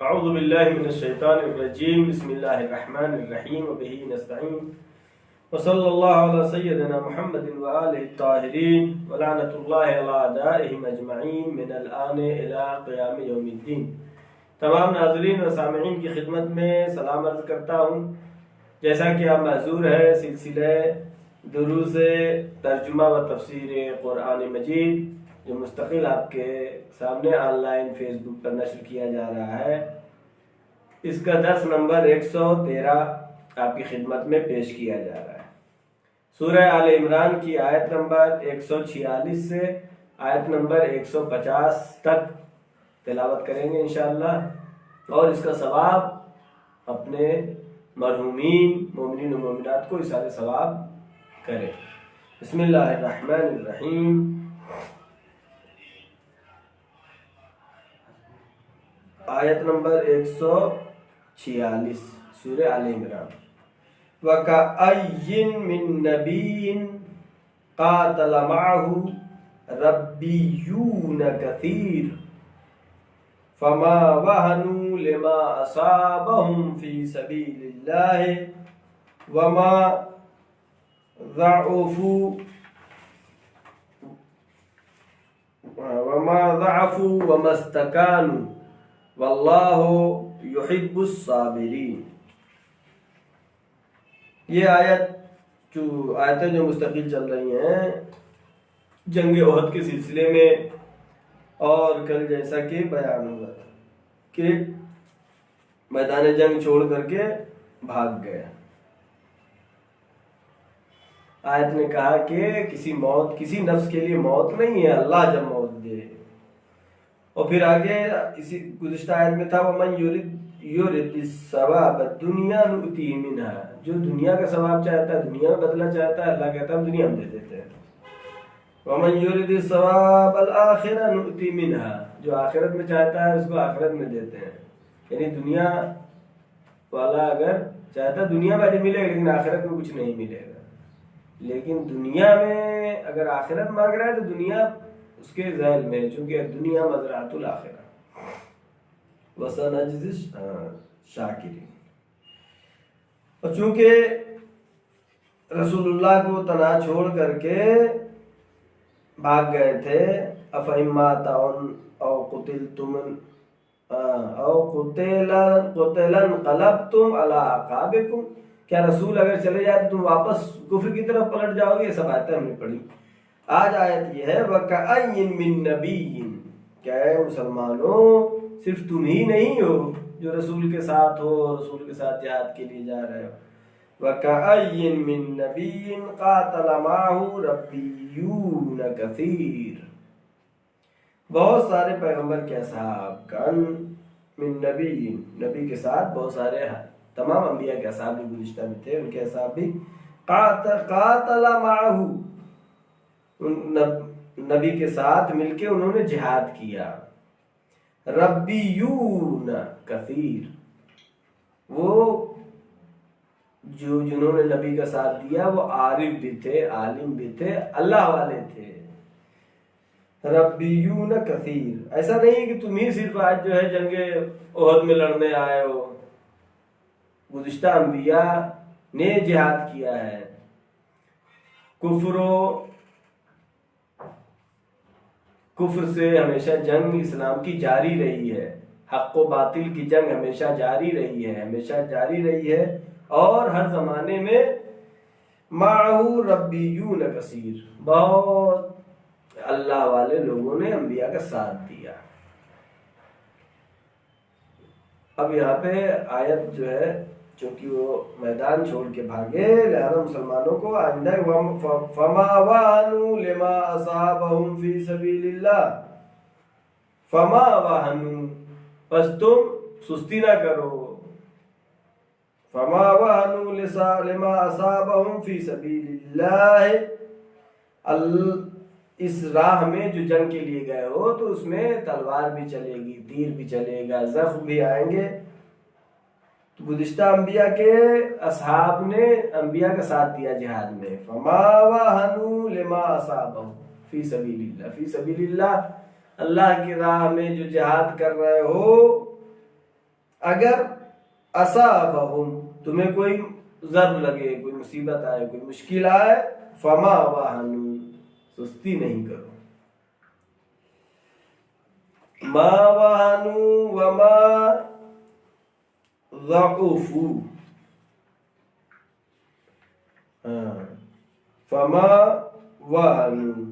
اعوذ باللہ من الشیطان الرجیم بسم اللہ الرحمن الرحیم وبہ نستعین وصلی اللہ علی سیدنا محمد وآلہ الطاہرین ولعنۃ اللہ علی اعدائہم اجمعین من الآن الی قیام یوم الدین۔ تمام ناظرین و سامعین کی خدمت میں سلام عرض کرتا ہوں۔ جیسا کہ آپ معذور ہے، سلسلہ دروس ترجمہ و تفسیر قرآن مجید جو مستقل آپ کے سامنے آن لائن فیس بک پر نشر کیا جا رہا ہے، اس کا درس نمبر 113 آپ کی خدمت میں پیش کیا جا رہا ہے۔ سورہ آل عمران کی آیت نمبر 146 سے آیت نمبر 150 تک تلاوت کریں گے انشاءاللہ، اور اس کا ثواب اپنے مرحومین مومنین و مومنات کو اثار ثواب کریں۔ بسم اللہ الرحمن الرحیم۔ آیت نمبر 146 سورہ آل عمران۔ وَكَأَيٍّ مِّن نَّبِيٍّ قَاتَلَ مَعَهُ رَبِّيُّونَ كَثِيرٌ فَمَا وَهَنُوا لِمَا أَصَابَهُمْ فِي سَبِيلِ اللَّهِ وَمَا ضَعُفُوا وَمَا اسْتَكَانُوا وَاللَّهُ يُحِبُّ الصَّابِرِينَ۔ یہ آیتیں جو مستقل چل رہی ہیں جنگ احد کے سلسلے میں، اور کل جیسا کہ بیان ہوا کہ میدان جنگ چھوڑ کر کے بھاگ گئے۔ آیت نے کہا کہ کسی نفس کے لیے موت نہیں ہے، اللہ جب موت دے۔ اور پھر آگے اسی گزشتہ آیت میں تھا وَمَنْ يُرِدِ الثَّوَابَ الدُّنْيَا نُؤْتِهِ مِنْهَا، جو دنیا کا ثواب چاہتا ہے، دنیا میں بدلہ چاہتا ہے، اللہ کہتا ہے ہم دنیا میں دے دیتے ہیں۔ وَمَنْ يُرِدِ الثَّوَابَ الْآخِرَةَ نُؤْتِهِ مِنْهَا، جو آخرت میں چاہتا ہے اس کو آخرت میں دیتے ہیں۔ یعنی دنیا والا اگر چاہتا ہے دنیا میں ملے گا لیکن آخرت میں کچھ نہیں ملے گا، لیکن دنیا میں اگر آخرت مانگ رہا ہے تو دنیا اس کے ذیل میں، چونکہ دنیا مزرعۃ الآخرہ وَسَنَجْزِي الشَّاكِرِينَ۔ اور چونکہ رسول اللہ کو تنہا چھوڑ کر کے بھاگ گئے تھے، أَفَإِن مَّاتَ أَوْ قُتِلْتُمْ أَوْ قُتِلَ انقلبتم علی اعقابکم، کیا رسول اگر چلے جائے تو تم واپس کفر کی طرف پلٹ جاؤ گے؟ یہ سب آیتیں ہم نے پڑھی۔ آج آیت یہ ہے وَكَأَيٍّ مِّن نَّبِيٍّ، کیا ہے مسلمانوں صرف تم ہی نہیں ہو جو رسول کے ساتھ ہو، رسول کے ساتھ جہاد کے لیے جا رہے ہو۔ وَكَأَيٍّ مِّن نَّبِيٍّ قَاتَلَ مَعَهُ رَبِّيُّونَ كَثِيرٌ، بہت سارے پیغمبر کے اصحاب، کان من نبی کے ساتھ بہت سارے تمام انبیاء کے اصحاب بھی گزشتہ میں تھے، ان کے اصحاب بھی قاتل معه، نبی کے ساتھ مل کے انہوں نے جہاد کیا۔ ربیون کثیر، وہ جنہوں نے نبی کا ساتھ دیا وہ عارف بھی تھے، عالم بھی تھے، اللہ والے تھے۔ ربیون کثیر، ایسا نہیں کہ تم ہی صرف آج جو ہے جنگ احد میں لڑنے آئے ہو، گزشتہ انبیاء نے جہاد کیا ہے۔ کفر سے ہمیشہ جنگ اسلام کی جاری رہی ہے، حق و باطل کی جنگ ہمیشہ جاری رہی ہے، اور ہر زمانے میں معه ربیون کثیر، بہت اللہ والے لوگوں نے انبیاء کا ساتھ دیا۔ اب یہاں پہ آیت جو ہے چونکہ وہ میدان چھوڑ کے بھاگے، لہذا مسلمانوں کو آئندہ فما وهنوا لما اصابهم في سبيل الله، فما وهنوا، پس تم سستی نہ کرو، فما وهنوا لما اصابهم في سبيل الله، اس راہ میں جو جنگ کے لیے گئے ہو تو اس میں تلوار بھی چلے گی، تیر بھی چلے گا، زخم بھی آئیں گے۔ تو گزشتہ انبیاء کے اصحاب نے انبیاء کا ساتھ دیا جہاد میں۔ فما وهنوا لما اصابهم فی سبیل اللہ، فی سبیل اللہ، اللہ کی راہ میں جو جہاد کر رہے ہو اگر اصابہم تمہیں کوئی ضرب لگے، کوئی مصیبت آئے، کوئی مشکل آئے، فما وہنوا سستی نہیں کرو، ما وہنوا وما ضعفوا، فما وہنوا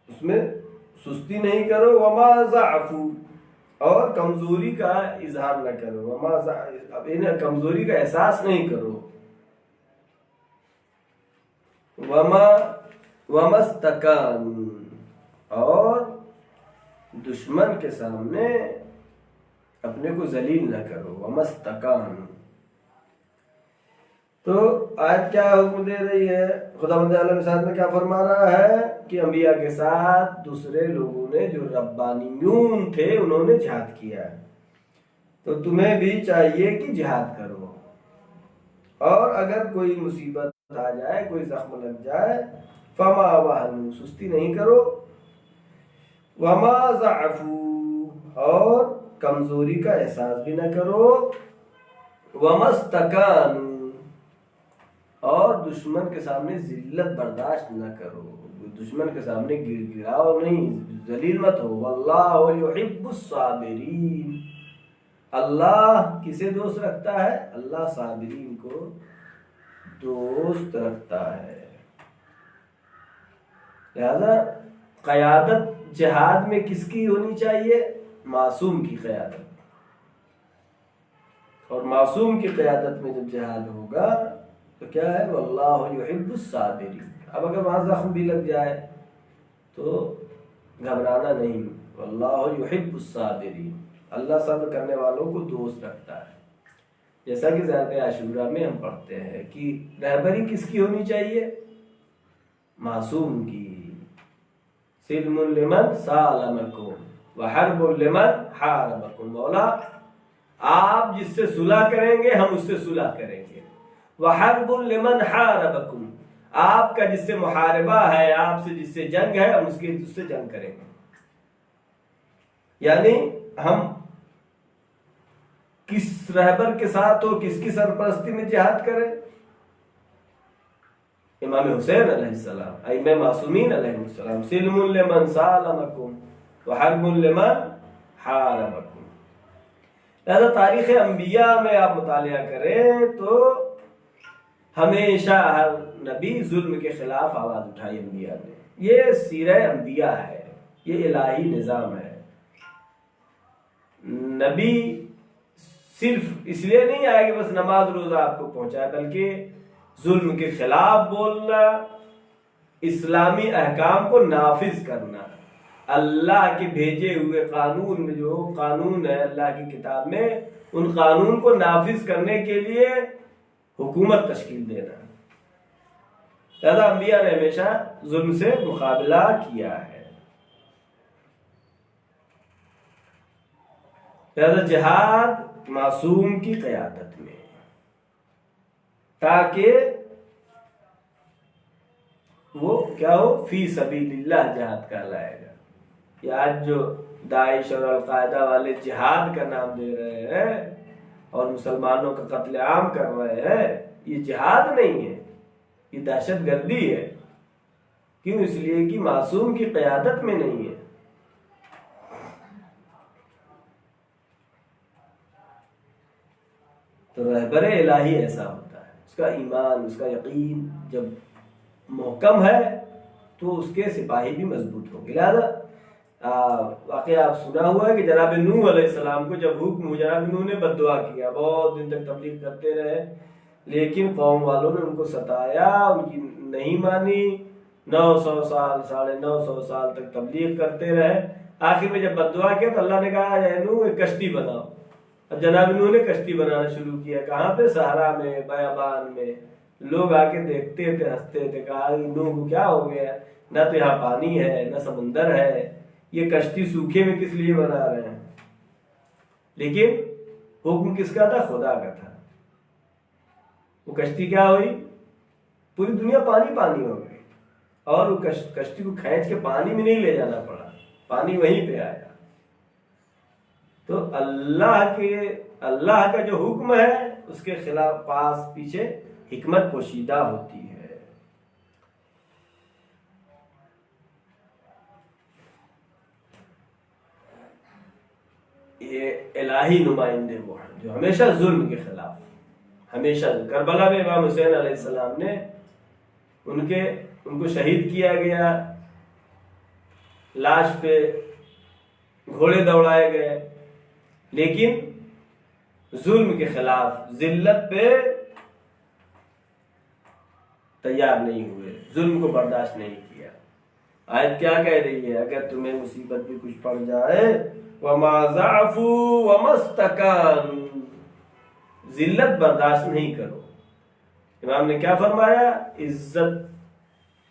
اس میں سستی نہیں کرو، وما ضعفوا اور کمزوری کا اظہار نہ کرو، وما اب انہیں کمزوری کا احساس نہیں کرو، وما استکانوا اور دشمن کے سامنے اپنے کو ذلیل نہ کرو، وما استکانوا۔ تو آیت کیا حکم دے رہی ہے؟ خداوند عالم ساتھ میں کیا فرما رہا ہے کہ انبیاء کے ساتھ دوسرے لوگوں نے جو ربانیون تھے انہوں نے جہاد کیا ہے، تو تمہیں بھی چاہیے کہ جہاد کرو، اور اگر کوئی مصیبت آ جائے، کوئی زخم لگ جائے، فما وہنوا سستی نہیں کرو، وما ضعفوا اور کمزوری کا احساس بھی نہ کرو، وما استکانوا اور دشمن کے سامنے ذلت برداشت نہ کرو، دشمن کے سامنے گر گراؤ نہیں، ذلیل مت ہو۔ واللہ یحب الصابرین، اللہ کسے دوست رکھتا ہے؟ اللہ صابرین کو دوست رکھتا ہے۔ لہذا قیادت جہاد میں کس کی ہونی چاہیے؟ معصوم کی قیادت، اور معصوم کی قیادت میں جب جہاد ہوگا تو کیا ہے؟ واللہ یحب الصابرین۔ اب اگر وہاں زخم بھی لگ جائے تو گھبرانا نہیں، واللہ یحب الصابرین، اللہ صبر کرنے والوں کو دوست رکھتا ہے۔ جیسا کہ ذات عاشورہ میں ہم پڑھتے ہیں کہ رہبری کس کی ہونی چاہیے؟ معصوم کی۔ سلم لمن سالمکم وحرب لمن حاربکم، مولا آپ جس سے صلح کریں گے ہم اس سے صلح کریں گے، وحرب لمن حاربکم آپ کا جس سے محاربہ ہے، آپ سے جس سے جنگ ہے، ہم اس سے جنگ کریں گے۔ یعنی ہم کس رہبر کے ساتھ ہو، کس کی سرپرستی میں جہاد کریں؟ امام حسین علیہ السلام، ائمہ معصومین علیہ السلام۔ سلم لمن سالمکم وحرب لمن حاربکم۔ لہذا تاریخ انبیاء میں آپ مطالعہ کریں تو ہمیشہ ہر نبی ظلم کے خلاف آواز اٹھائی انبیاء نے۔ یہ سیرہ انبیاء ہے، یہ الہی نظام ہے۔ نبی صرف اس لیے نہیں آئے کہ بس نماز روزہ آپ کو پہنچائے، بلکہ ظلم کے خلاف بولنا، اسلامی احکام کو نافذ کرنا، اللہ کے بھیجے ہوئے قانون میں جو قانون ہے اللہ کی کتاب میں، ان قانون کو نافذ کرنے کے لیے حکومت تشکیل دینا۔ لہذا انبیاء نے ہمیشہ ظلم سے مقابلہ کیا ہے۔ لہذا جہاد معصوم کی قیادت میں، تاکہ وہ کیا ہو؟ فی سبیل اللہ جہاد کہلائے گا۔ یہ آج جو داعش اور القاعدہ والے جہاد کا نام دے رہے ہیں اور مسلمانوں کا قتل عام کر رہے ہیں، یہ جہاد نہیں ہے، یہ دہشت گردی ہے۔ کیوں؟ اس لیے کہ معصوم کی قیادت میں نہیں ہے۔ تو رہبر الہی ایسا ہوتا ہے، اس کا ایمان، اس کا یقین جب محکم ہے تو اس کے سپاہی بھی مضبوط ہوں گے۔ لہذا واقعہ آپ سنا ہوا ہے کہ جناب نوح علیہ السلام کو جب حکم ہوا، جناب نوح نے بد دعا کیا، بہت دن تک تبلیغ کرتے رہے، لیکن قوم والوں نے ان کو ستایا، ان کی نہیں مانی، 900 سال 950 سال تک تبلیغ کرتے رہے۔ آخر میں جب بد دعا کیا تو اللہ نے کہا اے نوح ایک کشتی بناؤ۔ اب جناب نوح نے کشتی بنانا شروع کیا۔ کہاں پہ؟ صحرا میں، بیابان میں۔ لوگ آ کے دیکھتے تھے، ہنستے تھے، کہا نوح کو کیا ہو گیا؟ نہ تو یہاں پانی ہے نہ سمندر ہے، یہ کشتی سوکھے میں کس لیے بنا رہے ہیں؟ لیکن حکم کس کا تھا؟ خدا کا تھا۔ وہ کشتی کیا ہوئی؟ پوری دنیا پانی پانی ہو گئی، اور وہ کشتی کو کھینچ کے پانی میں نہیں لے جانا پڑا، پانی وہیں پہ آیا۔ تو اللہ کا جو حکم ہے اس کے خلاف پاس پیچھے حکمت پوشیدہ ہوتی ہے۔ یہ الہی نمائندے وہ ہیں جو ہمیشہ ظلم کے خلاف، ہمیشہ کربلا میں امام حسین علیہ السلام نے ان کو شہید کیا گیا، لاش پہ گھوڑے دوڑائے گئے، لیکن ظلم کے خلاف، ذلت پہ تیار نہیں ہوئے، ظلم کو برداشت نہیں کیا۔ آیت کیا کہہ رہی ہے؟ اگر تمہیں مصیبت بھی کچھ پڑ جائے وَمَا ضَعْفُوا وَمَا اسْتَكَانُوا، ذلت برداشت نہیں کرو۔ امام نے کیا فرمایا؟ عزت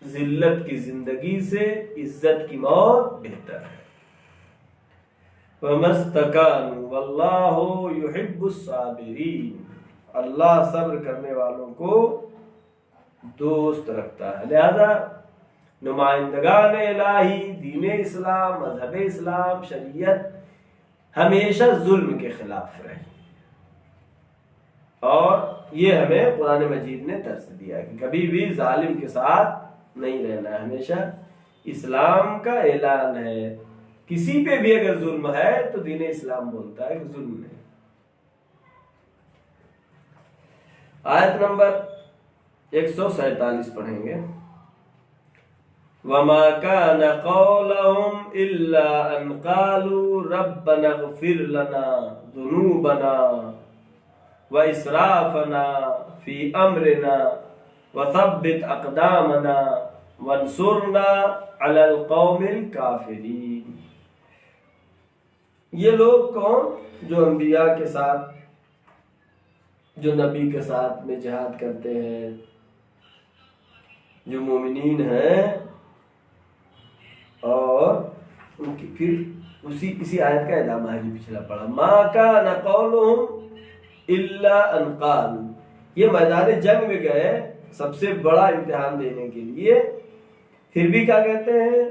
ذلت کی زندگی سے عزت کی موت بہتر ہے۔ وَمَا اسْتَكَانُوا وَاللَّهُ يُحِبُّ الصَّابِرِينَ، اللہ صبر کرنے والوں کو دوست رکھتا ہے۔ لہذا نمائندگان الہی، دین اسلام، مذہب اسلام، شریعت ہمیشہ ظلم کے خلاف رہی، اور یہ ہمیں قرآن مجید نے درس دیا کہ کبھی بھی ظالم کے ساتھ نہیں رہنا ہے۔ ہمیشہ اسلام کا اعلان ہے، کسی پہ بھی اگر ظلم ہے تو دین اسلام بولتا ہے کہ ظلم نہیں۔ آیت نمبر 147 پڑھیں گے۔ وَمَا كَانَ قَوْلَهُمْ إِلَّا أَنْ قَالُوا رَبَّنَا اغْفِرْ لَنَا ذُنُوبَنَا وَإِسْرَافَنَا فِي أَمْرِنَا وَثَبِّتْ أَقْدَامَنَا وَانْصُرْنَا عَلَى الْقَوْمِ الْكَافِرِينَ۔ یہ لوگ کون؟ جو انبیاء کے ساتھ، جو نبی کے ساتھ میں جہاد کرتے ہیں، جو مومنین ہیں، اور ان کی پھر اسی آیت کا ادامہ ہے جو پچھلا پڑھا، ما کان قولهم الا ان قالوا۔ یہ میدان جنگ میں گئے سب سے بڑا امتحان دینے کے لیے، پھر بھی کیا کہتے ہیں؟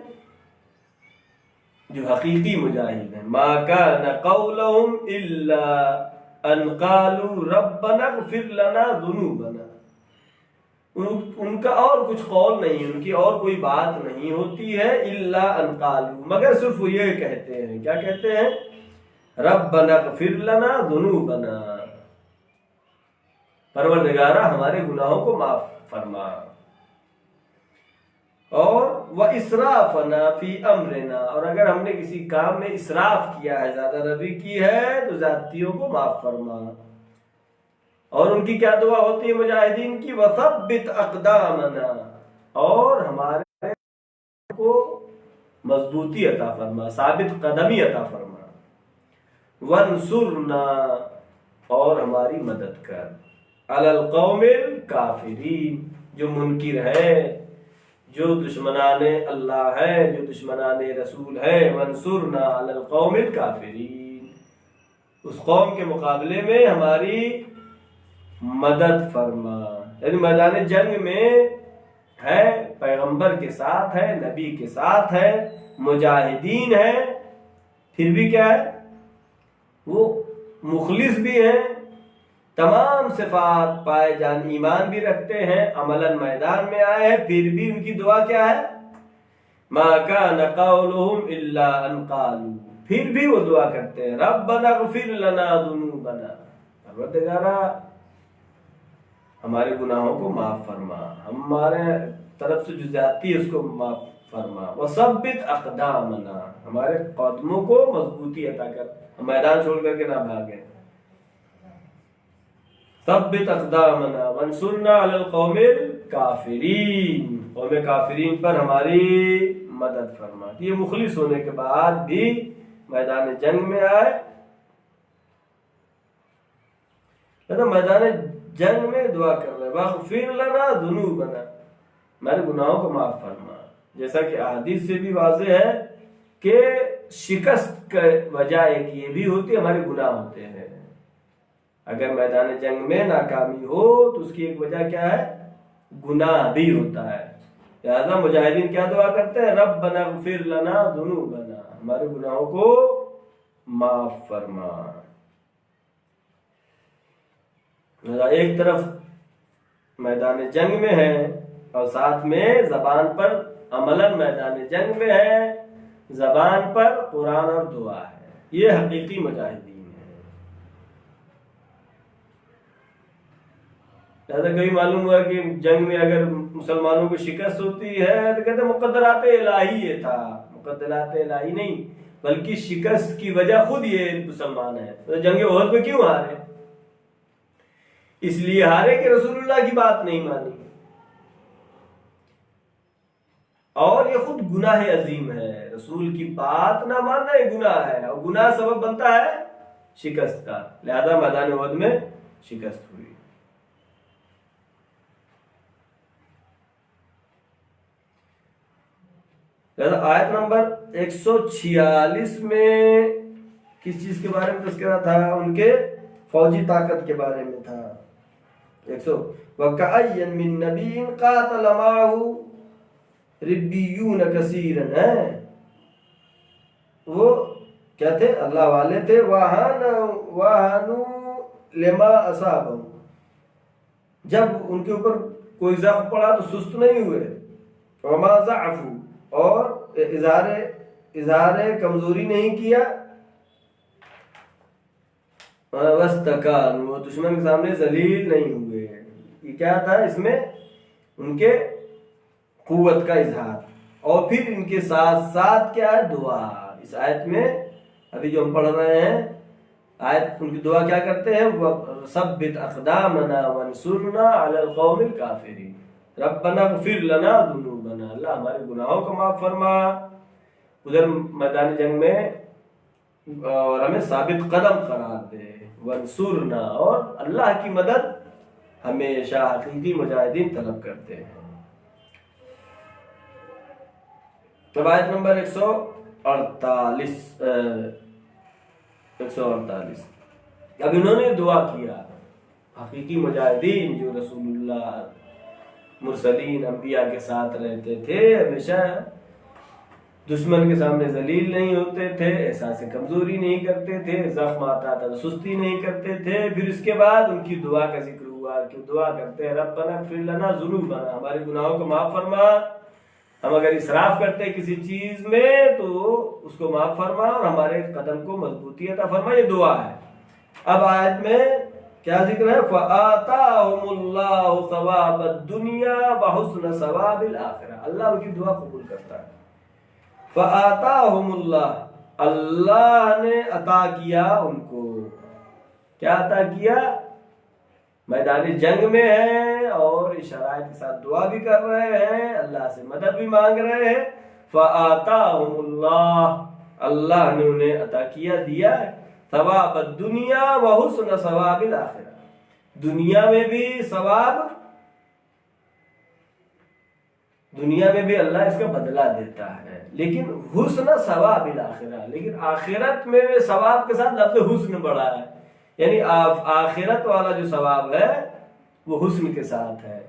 جو حقیقی مجاہد ہیں، ما کان قولهم الا ان قالوا ربنا اغفر لنا ذنوبنا، ان کا اور کچھ قول نہیں، ان کی اور کوئی بات نہیں ہوتی ہے، الا ان قالوا، مگر صرف وہ یہ کہتے ہیں۔ کیا کہتے ہیں؟ ربنا اغفر لنا ذنوبنا، پروردگارا ہمارے گناہوں کو معاف فرما، اور وَإِسْرَافَنَا فِي أَمْرِنَا، اور اگر ہم نے کسی کام میں اسراف کیا ہے، زیادہ روی کی ہے، تو زیادتیوں کو معاف فرما۔ اور ان کی کیا دعا ہوتی ہے مجاہدین کی؟ وَثَبِّتْ أَقْدَامَنَا، اور ہمارے کو مضبوطی عطا فرما، ثابت قدمی عطا فرما۔ وَانْصُرْنَا، اور ہماری مدد کر، عَلَى الْقَوْمِ الْكَافِرِينَ، جو منکر ہے، جو دشمنان اللہ ہے، جو دشمنان رسول ہے۔ وَانْصُرْنَا عَلَى الْقَوْمِ الْكَافِرِينَ، اس قوم کے مقابلے میں ہماری مدد فرما۔ یعنی میدان جنگ میں ہے، پیغمبر کے ساتھ ہے، نبی کے ساتھ ہے، مجاہدین ہے، پھر بھی کیا ہے؟ وہ مخلص بھی ہیں، تمام صفات پائے جان، ایمان بھی رکھتے ہیں، عملاً میدان میں آئے ہیں، پھر بھی ان کی دعا کیا ہے؟ ما کان قولهم الا ان قالوا، پھر بھی وہ دعا کرتے ہیں ربنا اغفر لنا ذنوبنا، پروردگارا ہمارے گناہوں کو معاف فرما، ہمارے طرف سے جو زیادتی ہے اس کو معاف فرما، وثبت اقدامنا، ہمارے قدموں کو مضبوطی عطا کر، ہم میدان چھوڑ کر کے نہ بھاگیں۔ ثبت اقدامنا وانصرنا علی القوم الکافرین، قوم کافرین پر ہماری مدد فرما۔ یہ مخلص ہونے کے بعد بھی میدان جنگ میں آئے، میدان جنگ میں دعا کر رہے واغفر لنا ذنوبنا، ہمارے گناہوں کو معاف فرما۔ جیسا کہ احادیث سے بھی واضح ہے کہ شکست کا وجہ ایک یہ بھی ہوتی ہے، ہمارے گناہ ہوتے ہیں۔ اگر میدان جنگ میں ناکامی ہو تو اس کی ایک وجہ کیا ہے؟ گناہ بھی ہوتا ہے۔ لہذا مجاہدین کیا دعا کرتے ہیں؟ ربنا اغفر لنا ذنوبنا، ہمارے گناہوں کو معاف فرما۔ ایک طرف میدان جنگ میں ہے اور ساتھ میں زبان پر عملاً میدان جنگ میں ہے، زبان پر قرآن اور دعا ہے۔ یہ حقیقی مجاہدین ہے۔ جیسا کبھی معلوم ہوا کہ جنگ میں اگر مسلمانوں کو شکست ہوتی ہے تو کہتے مقدرات الہی یہ تھا۔ مقدرات الہی نہیں، بلکہ شکست کی وجہ خود یہ مسلمان ہے۔ تو جنگ احد میں کیوں ہارے؟ اس لیے ہارے کہ رسول اللہ کی بات نہیں مانی، اور یہ خود گناہ عظیم ہے۔ رسول کی بات نہ ماننا یہ گناہ ہے، اور گناہ سبب بنتا ہے شکست کا، لہذا میدان احد میں شکست ہوئی۔ لہذا آیت نمبر 146 میں کس چیز کے بارے میں تذکرہ تھا؟ ان کے فوجی طاقت کے بارے میں تھا۔ وَكَأَيٍّ مِّن نَّبِيٍّ قَاتَلَ مَعَهُ رِبِّيُّونَ كَثِيرًا ہے، وہ کیا تھے؟ اللہ والے تھے۔ وَهَانُوا لِمَا أَصَابَهُمْ، جب ان کے اوپر کوئی زخم پڑا تو سست نہیں ہوئے۔ وَمَا ضَعَفُوا، اور اظہار کمزوری نہیں کیا۔ وَاسْتَكَانُوا، وہ دشمن کے سامنے ذلیل نہیں ہوئے۔ یہ کیا تھا؟ اس میں ان کے قوت کا اظہار، اور پھر ان کے ساتھ ساتھ کیا ہے؟ دعا۔ اس آیت میں ابھی جو ہم پڑھ رہے ہیں آیت، ان کی دعا کیا کرتے ہیں؟ وَثَبِّتْ أَقْدَامَنَا وَانصُرْنَا عَلَى الْقَوْمِ الْكَافِرِينَ رَبَّنَا اغْفِرْ لَنَا ذُنُوبَنَا، اللہ ہمارے گناہوں کو معاف فرما۔ ادھر میدان جنگ میں اور ہمیں ثابت قدم قرار دے، وانصرنا، اور اللہ کی مدد ہمیشہ حقیقی مجاہدین طلب کرتے ہیں۔ اب آیت نمبر 148، اب انہوں نے دعا کیا، حقیقی مجاہدین جو رسول اللہ مرسلین انبیاء کے ساتھ رہتے تھے، ہمیشہ دشمن کے سامنے ذلیل نہیں ہوتے تھے، احساس کمزوری نہیں کرتے تھے، زخم آتا تھا سستی نہیں کرتے تھے۔ پھر اس کے بعد ان کی دعا کا ذکر ہوا کہ دعا کرتے ہیں ربنا اغفر لنا ذنوبنا، ہمارے گناہوں کو معاف فرما۔ ہم اگر اسراف کرتے کسی چیز میں تو اس کو معاف فرما، اور ہمارے قدم کو مضبوطی عطا فرما۔ یہ دعا ہے۔ اب آیت میں کیا ذکر ہے؟ فَآتَاهُمُ اللَّهُ ثَوَابَ الدُّنْيَا وَحُسْنَ ثَوَابِ الْآخِرَةِ، اللہ ان کی دعا قبول کرتا ہے۔ فَآتَاهُمُ اللَّهُ، اللہ نے عطا کیا ان کو۔ کیا عطا کیا؟ میدان جنگ میں ہیں اور اس شرائط کے ساتھ دعا بھی کر رہے ہیں، اللہ سے مدد بھی مانگ رہے ہیں۔ فَآتَاهُمُ اللَّهُ، اللہ نے انہیں عطا کیا، دیا ثواب الدنیا وحسن ثواب الآخرہ، دنیا میں بھی ثواب، دنیا میں بھی اللہ اس کا بدلہ دیتا ہے، لیکن حسن ثواب الآخرہ، لیکن آخرت میں ثواب کے ساتھ لفظ حسن بڑھا ہے، یعنی آخرت والا جو ثواب ہے وہ حسن کے ساتھ ہے۔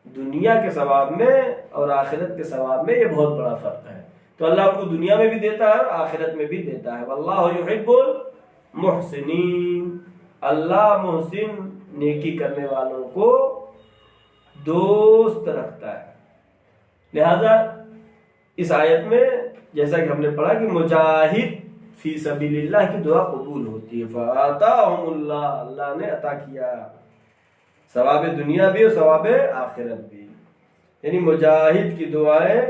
دنیا کے ثواب میں اور آخرت کے ثواب میں یہ بہت بڑا فرق ہے۔ تو اللہ آپ کو دنیا میں بھی دیتا ہے اور آخرت میں بھی دیتا ہے۔ واللہ یحب المحسنین، اللہ محسن نیکی کرنے والوں کو دوست رکھتا ہے۔ لہذا اس آیت میں جیسا کہ ہم نے پڑھا کہ مجاہد فی سبیل اللہ کی دعا قبول ہوتی ہے۔ فَآتَاهُمُ اللَّهُ، اللہ نے عطا کیا ثواب دنیا بھی اور ثواب آخرت بھی، یعنی مجاہد کی دعائیں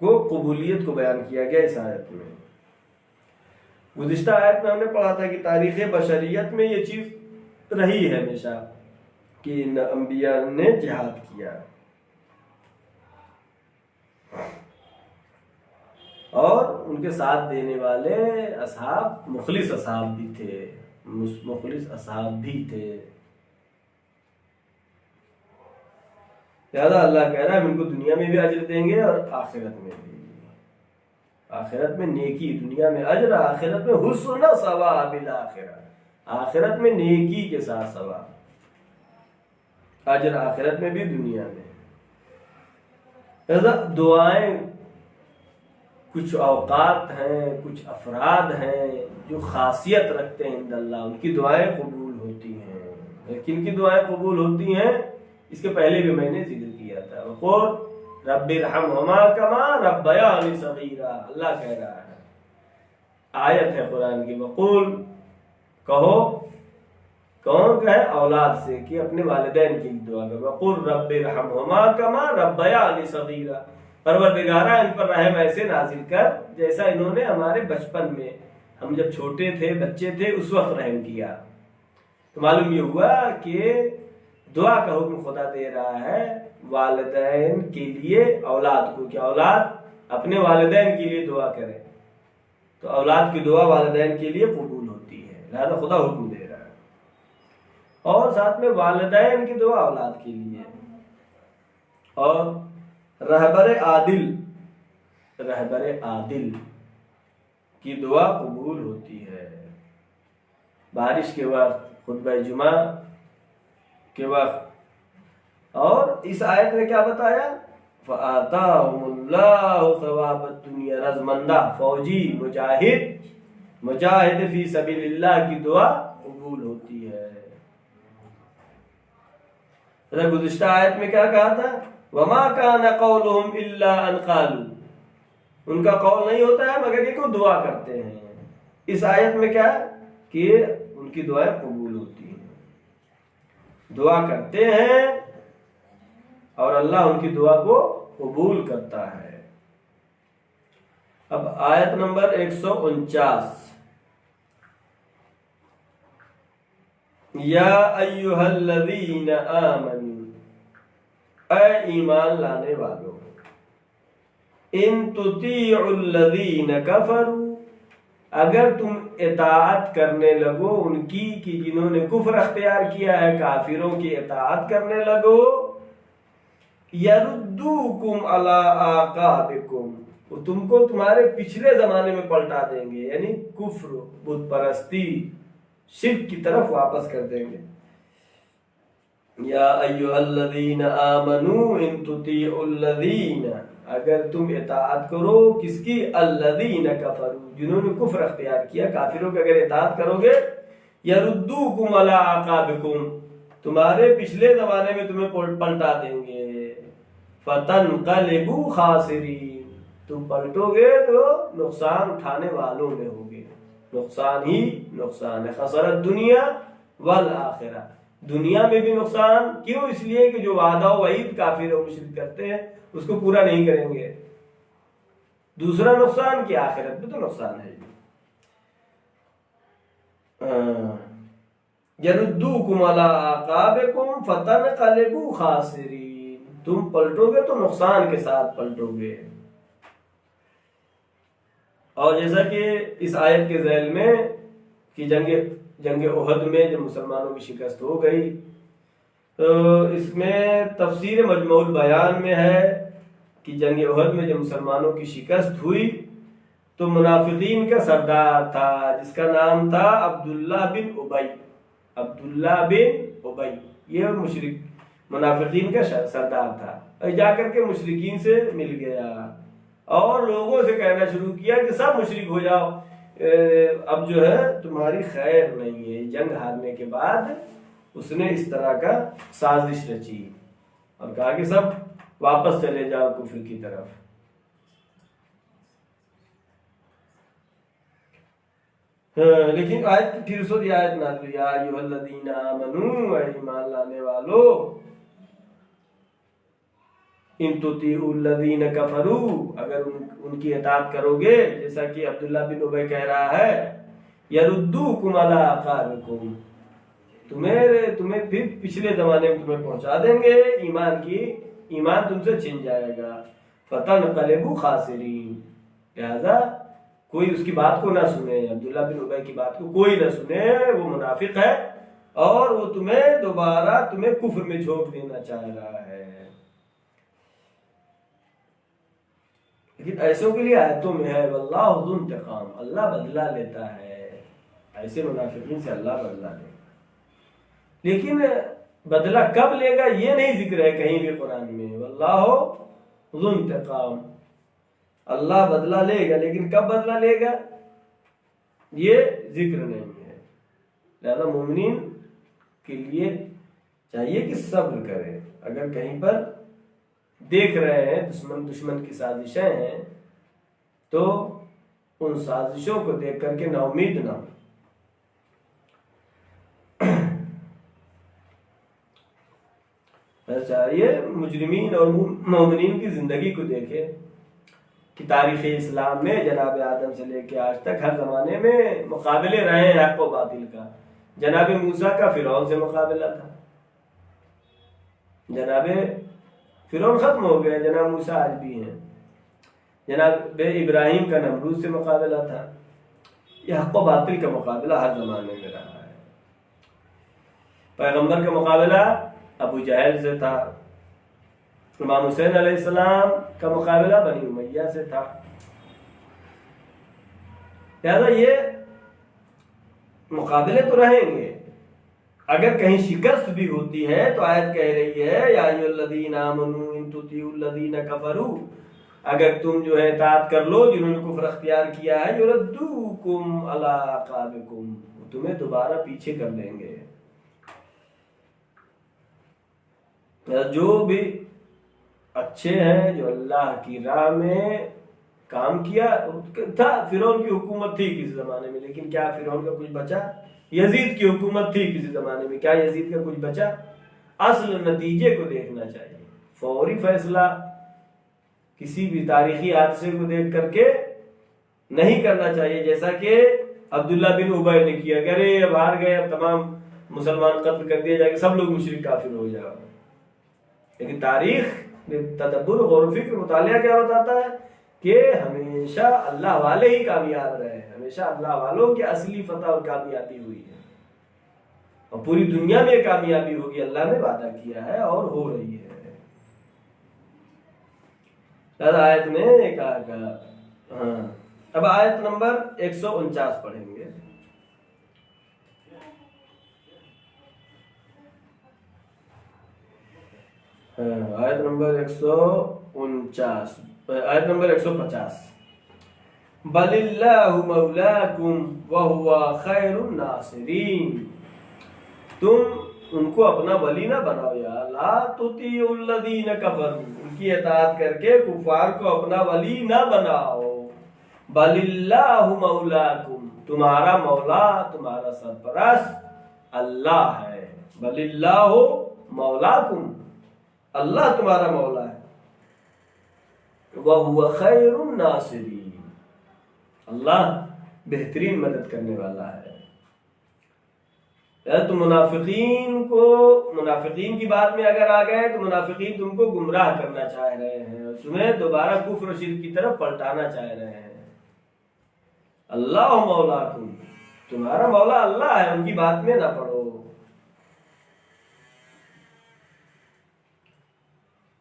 کو قبولیت کو بیان کیا گیا اس آیت میں۔ گزشتہ آیت میں ہم نے پڑھا تھا کہ تاریخ بشریت میں یہ چیز رہی ہے ہمیشہ کہ انبیاء نے جہاد کیا، اور ان کے ساتھ دینے والے اصحاب مخلص اصحاب بھی تھے، مخلص اصحاب بھی تھے۔ لہذا اللہ کہہ رہا ہے ہم ان کو دنیا میں بھی اجر دیں گے اور آخرت میں بھی، آخرت میں نیکی، دنیا میں اجر، آخرت میں حسن ثواب الآخرہ، آخرت میں نیکی کے ساتھ ثواب، اجر آخرت میں بھی دنیا میں۔ لہذا دعائیں کچھ اوقات ہیں، کچھ افراد ہیں جو خاصیت رکھتے ہیں عند اللہ، ان کی دعائیں قبول ہوتی ہیں۔ کن کی دعائیں قبول ہوتی ہیں؟ اس کے پہلے بھی میں نے ذکر کیا تھا، وقل رب ارحمہما کما ربیانی صغیرا، اللہ کہہ رہا ہے، آیت ہے قرآن کی، وقل کہو، کون کہے؟ اولاد سے، کہ اپنے والدین کی دعا کرو، وقل رب ارحمہما کما ربیانی صغیرا، پروردگارہ ان پر رحم ایسے نازل کر جیسا انہوں نے ہمارے بچپن میں، ہم جب چھوٹے تھے، بچے تھے، اس وقت رحم کیا۔ تو معلوم یہ ہوا کہ دعا کا حکم خدا دے رہا ہے والدین کے لیے اولاد کو، کہ اولاد اپنے والدین کے لیے دعا کرے، تو اولاد کی دعا والدین کے لیے قبول ہوتی ہے، لہذا خدا حکم دے رہا ہے۔ اور ساتھ میں والدین کی دعا اولاد کے لیے، اور رہبر عادل کی دعا قبول ہوتی ہے، بارش کے وقت، خطبہ جمعہ کے وقت۔ اور اس آیت میں کیا بتایا؟ فَآتَاهُمُ اللَّهُ ثَوَابَ الدُّنْيَا، رزمندہ، فوجی، مجاہد فی سبیل اللہ کی دعا قبول ہوتی ہے۔ گزشتہ آیت میں کیا کہا تھا؟ وَمَا كَانَ قَوْلُهُمْ إِلَّا أَنْ قَالُوا، ان کا قول نہیں ہوتا ہے مگر یہ کہ دعا کرتے ہیں۔ اس آیت میں کیا ہے کہ ان کی دعائیں قبول ہوتی ہیں، دعا کرتے ہیں اور اللہ ان کی دعا کو قبول کرتا ہے۔ اب آیت نمبر 149، یا ایھا الذین آمنوا، اے ایمان لانے والو، ان تطیعوا الذین کفروا، اگر تم اطاعت کرنے لگو ان کی کہ جنہوں نے کفر اختیار کیا ہے، کافروں کی اطاعت کرنے لگو، یردوکم علی اعقابکم، وہ تم کو تمہارے پچھلے زمانے میں پلٹا دیں گے، یعنی کفر، بت پرستی، شرک کی طرف واپس کر دیں گے۔ یا ایھا الذین آمنوا ان تطیعوا الذین، اگر تم اطاعت کرو کس کی؟ الذین کفروا، جنہوں نے کفر اختیار کیا، کافروں کی اگر اطاعت کرو گے، یردوکم علی اعقابکم، تمہارے پچھلے زمانے میں تمہیں پلٹا دیں گے، فتنقلبوا خاسرین، تم پلٹو گے تو نقصان اٹھانے والوں میں ہوگے، نقصان ہی نقصان ہے، خسر الدنیا والآخرہ، دنیا میں بھی نقصان، کیوں؟ اس لیے کہ جو وعدہ و وعید کافر و مشرک کرتے ہیں اس کو پورا نہیں کریں گے، دوسرا نقصان کی آخرت میں تو نقصان ہے۔ یردوکم علی اعقابکم فتنقلبوا خاسرین، تم پلٹو گے تو نقصان کے ساتھ پلٹو گے۔ اور جیسا کہ اس آیت کے ذیل میں کہ جنگ احد میں جب مسلمانوں کی شکست ہو گئی، تو اس میں تفسیر مجموع البیان میں ہے کہ جنگ احد میں جب مسلمانوں کی شکست ہوئی تو منافقین کا سردار تھا جس کا نام تھا عبداللہ بن ابی، یہ مشرک منافقین کا سردار تھا، اور جا کر کے مشرکین سے مل گیا اور لوگوں سے کہنا شروع کیا کہ سب مشرک ہو جاؤ، اب جو ہے تمہاری خیر نہیں ہے۔ جنگ ہارنے کے بعد اس نے اس طرح کا سازش رچی اور کہا کہ سب واپس چلے جاؤ کفر کی طرف۔ لیکن آیت کی پھر سو آیت نازل ہوئی، یا ایھا الذین آمنوا، اے ایمان لانے والو، ان تطیعوا الذین کفروا، اگر ان کی اطاعت کرو گے، جیسا کہ عبداللہ بن ابی کہہ رہا ہے، یردوکم علی اعقابکم، تمہیں پھر پچھلے زمانے میں تمہیں پہنچا دیں گے، ایمان تم سے چھن جائے گا، فتنقلبوا خاسرین، لہذا کوئی اس کی بات کو نہ سنے، عبداللہ بن ابی کی بات کو کوئی نہ سنے، وہ منافق ہے اور وہ دوبارہ تمہیں کفر میں جھونک دینا چاہ رہا ہے۔ لیکن ایسوں کے لیے آیتوں میں ہے واللہ ذو انتقام، اللہ بدلہ لیتا ہے، ایسے منافقین سے اللہ بدلہ لے گا، لیکن بدلہ کب لے گا یہ نہیں ذکر ہے کہیں بھی قرآن میں، واللہ ذو انتقام، اللہ بدلہ لے گا، لیکن کب بدلہ لے گا یہ ذکر نہیں ہے۔ لہذا مومنین کے لیے چاہیے کہ صبر کرے۔ اگر کہیں پر دیکھ رہے ہیں دشمن کی سازشیں ہیں تو ان سازشوں کو دیکھ کر کے نا امید نہ ہو۔ چاہیے مجرمین اور مومنین کی زندگی کو دیکھے کہ تاریخ اسلام میں جناب آدم سے لے کے آج تک ہر زمانے میں مقابلے رہے ہیں حق و باطل کا۔ جناب موسیٰ کا فرعون سے مقابلہ تھا، جناب فرعون ختم ہو گئے، جناب موسیٰ آج بھی ہیں۔ جناب ابراہیم کا نمرود سے مقابلہ تھا۔ یہ حق و باطل کا مقابلہ ہر زمانے میں رہا ہے۔ پیغمبر کا مقابلہ ابو جہل سے تھا، امام حسین علیہ السلام کا مقابلہ بنی امیہ سے تھا۔ لہذا یہ مقابلے تو رہیں گے۔ اگر کہیں شکست بھی ہوتی ہے تو آیت کہہ رہی ہے یا ایھا الذین آمنوا ان تطیعوا الذین کفروا، اگر تم جو ہے اطاعت کر لو جنہوں نے کفر اختیار کیا ہے، یردوکم علی اعقابکم، تمہیں دوبارہ پیچھے کر دیں گے۔ جو بھی اچھے ہیں، جو اللہ کی راہ میں کام کیا تھا، فرعون کی حکومت تھی کسی زمانے میں، لیکن کیا فرعون کا کچھ بچا؟ یزید کی حکومت تھی کسی زمانے میں، کیا یزید کا کچھ بچا؟ اصل نتیجے کو دیکھنا چاہیے۔ فوری فیصلہ کسی بھی تاریخی حادثے کو دیکھ کر کے نہیں کرنا چاہیے، جیسا کہ عبداللہ بن ابی نے کیا کہ ارے اب ہار گئے، اب تمام مسلمان قتل کر دیے جائیں گے، سب لوگ مشرک کافر ہو جائے گا۔ لیکن تاریخ میں تدبر، غور و فکر، مطالعہ کیا بتاتا ہے کہ ہمیشہ اللہ والے ہی کامیاب رہے ہیں، ہمیشہ اللہ والوں کی اصلی فتح اور کامیابی ہوئی ہے، اور پوری دنیا میں کامیابی ہوگی، اللہ نے وعدہ کیا ہے اور ہو رہی ہے۔ آیت میں کہا ہاں۔ اب آیت نمبر 149 پڑھیں گے۔ آیت نمبر 149، آیت نمبر 150۔ بل اللہ مولاکم وہو خیر الناصرین، تم ان کو اپنا ولی نہ بناؤ، یا لا تطیعوا الذین کفروا، ان کی اطاعت کر کے کفار کو اپنا ولی نہ بناؤ۔ بل اللہ مولاکم، تمہارا مولا، تمہارا سرپرست اللہ ہے۔ بل اللہ مولاکم، اللہ تمہارا مولا ہے۔ وَهُوَ خَيْرُ النَّاصِرِينَ، اللہ بہترین مدد کرنے والا ہے۔ تو منافقین کی بات میں اگر آ گئے تو منافقین تم کو گمراہ کرنا چاہ رہے ہیں اور تمہیں دوبارہ کفر و شرک کی طرف پلٹانا چاہ رہے ہیں۔ اللہ مولاکم، تمہارا مولا اللہ ہے، ان کی بات میں نہ پڑو۔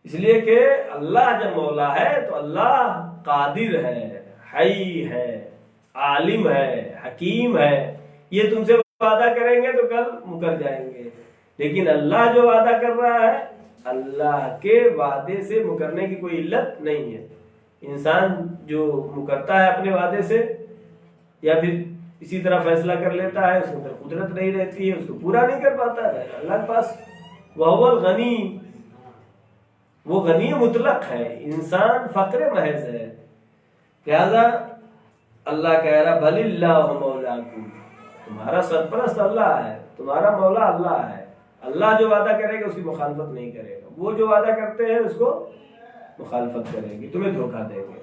اس لیے کہ اللہ جب مولا ہے تو اللہ قادر ہے، حی ہے، عالم ہے، حکیم ہے۔ یہ تم سے وعدہ کریں گے تو کل مکر جائیں گے، لیکن اللہ جو وعدہ کر رہا ہے، اللہ کے وعدے سے مکرنے کی کوئی علت نہیں ہے۔ انسان جو مکرتا ہے اپنے وعدے سے یا پھر اسی طرح فیصلہ کر لیتا ہے، اس کے اندر قدرت نہیں رہتی ہے، اس کو پورا نہیں کر پاتا ہے۔ اللہ کے پاس وَهُوَ الْغَنِيُّ، وہ غنی مطلق ہے، انسان فقر محض ہے۔ لہذا اللہ کہہ رہا بل اللہ مولاکم، تمہارا سرپرست اللہ ہے، تمہارا مولا اللہ ہے۔ اللہ جو وعدہ کرے گا اس کی مخالفت نہیں کرے گا، وہ جو وعدہ کرتے ہیں اس کو مخالفت کریں گے، تمہیں دھوکہ دیں گے۔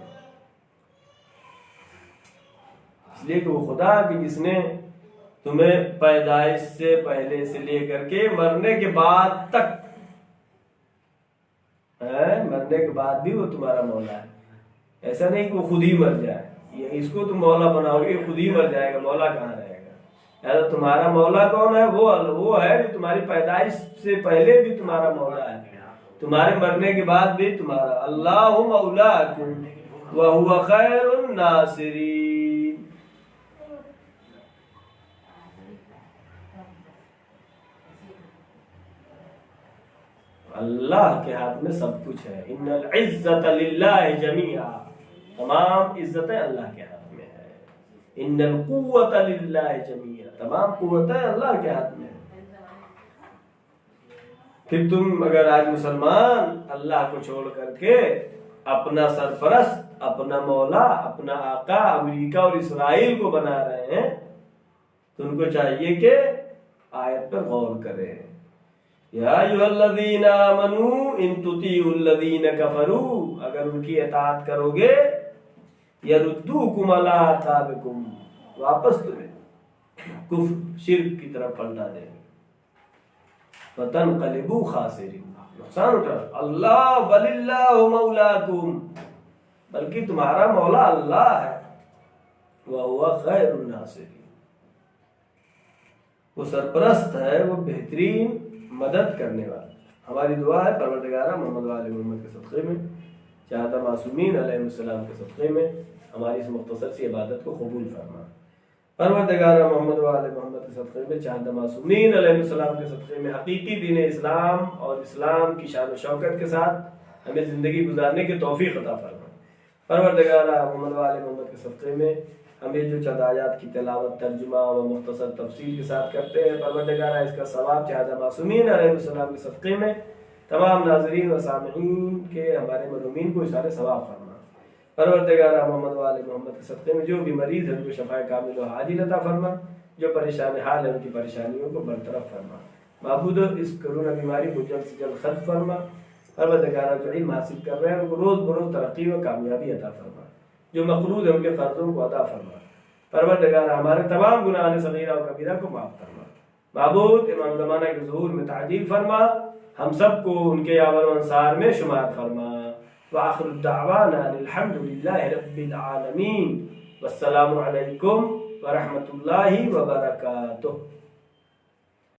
اس لیے کہ وہ خدا کہ جس نے تمہیں پیدائش سے پہلے سے لے کر کے مرنے کے بعد تک، مرنے کے بعد بھی وہ تمہارا مولا ہے۔ ایسا نہیں کہ وہ خود ہی مر جائے، اس کو تم مولا بناؤ گے، خود ہی مر جائے گا، مولا کہاں رہے گا؟ تمہارا مولا کون ہے؟ وہ ہے جو تمہاری پیدائش سے پہلے بھی تمہارا مولا ہے، تمہارے مرنے کے بعد بھی تمہارا۔ اللہ مولاکم وہو خیر الناصرین، اللہ کے ہاتھ میں سب کچھ ہے۔ ان العزت للہ جمیعا، تمام عزتیں اللہ کے ہاتھ میں ہے. ان القوت للہ جمیعا، تمام قوتیں اللہ کے ہاتھ میں ہے. پھر تم اگر آج مسلمان اللہ کو چھوڑ کر کے اپنا سرپرست، اپنا مولا، اپنا آقا امریکہ اور اسرائیل کو بنا رہے ہیں تو ان کو چاہیے کہ آیت پر غور کریں. یا ایھا الذین آمنوا ان تطیعوا الذین کفروا، اگر ان کی اطاعت کرو گے یردوکم علی اعقابکم، واپس تمہیں کفر شرک کی طرف پلٹا دیں گے. فتنقلبوا خاسرین، نقصان اٹھا. اللہ وللہ مولاکم، بلکہ تمہارا مولا اللہ ہے. وہو خیر الناصرین، وہ سرپرست ہے، وہ بہترین مدد کرنے والا. ہماری دعا ہے پروردگارہ محمد وآل محمد کے صدقے میں، چاہدہ معصومین علیہ السلام کے صدقے میں ہماری اس مختصر سی عبادت کو قبول فرما. پروردگارہ محمد وآل محمد کے صدقے میں، چاہدہ معصومین علیہ السلام کے صدقے میں حقیقی دین اسلام اور اسلام کی شان و شوکت کے ساتھ ہمیں زندگی گزارنے کی توفیق عطا فرما. پروردگارہ محمد وآل محمد کے صدقے میں ہمیں جو چند آیات کی تلاوت، ترجمہ و مختصر تفسیر کے ساتھ کرتے ہیں، پروردگارہ اس کا ثواب چاہدہ معصومین علیہ السلام کے صدقے میں تمام ناظرین و سامعین کے، ہمارے مرحومین کو اشارے ثواب فرما. پروردگارہ محمد وآل محمد کے صدقے میں جو بھی مریض ہے ان کو شفاء کامل و عاجل عطا فرما، جو پریشان حال ہے ان کی پریشانیوں کو برطرف فرما. معبود اس کرونا بیماری کو جلد سے جلد ختم فرما. پروردگارہ جو علم حاصل کر رہے ہیں ان کو روز بروز ترقی و کامیابی عطا فرما. جو مقروض ہیں ان کے قرضوں کو ادا فرما. پروردگارہ ہمارے تمام گناہ صغیرہ و کبیرہ کو معاف فرما. معبود امام زمانہ کے ظہور میں تعجیل فرما، ہم سب کو ان کے یاور و انصار میں شمار فرما. وآخر الدعوانا الحمد للہ رب العالمین، والسلام علیکم ورحمۃ اللہ وبرکاتہ.